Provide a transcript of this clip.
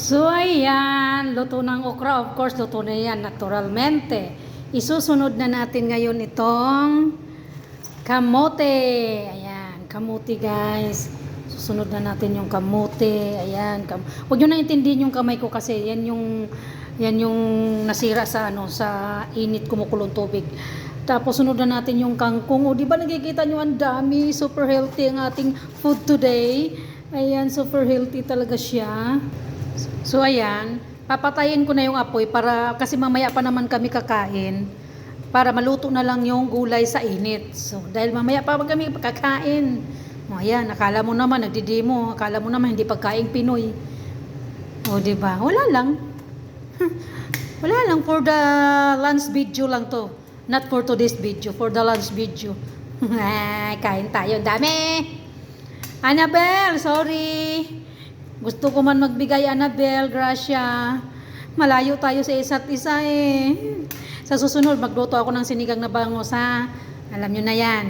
So, ayan, luto ng okra. Of course, luto na yan, naturalmente. Isusunod na natin ngayon itong kamote. Ayan, kamote guys. Susunod na natin yung kamote. Ayan, huwag nyo na intindihin yung kamay ko kasi yan yung nasira sa sa init kumukulong tubig. Tapos sunod na natin yung kangkong. O, di ba nakikita nyo ang dami? Super healthy ang ating food today. Ayan, super healthy talaga siya. So ayan, papatayin ko na yung apoy para kasi mamaya pa naman kami kakain para maluto na lang yung gulay sa init. So dahil mamaya pa kami kakain. O ayan, akala mo naman nagdidemo, akala mo naman hindi pagkaing Pinoy. O di ba? Wala lang. Wala lang for the lunch video lang to. Not for today's video, for the lunch video. Kain tayo, dami. Annabelle, sorry. Gusto ko man magbigay, Annabelle, Gracia. Malayo tayo sa isa't isa eh. Sa susunod, magluto ako ng sinigang na bangus ha. Alam nyo na yan.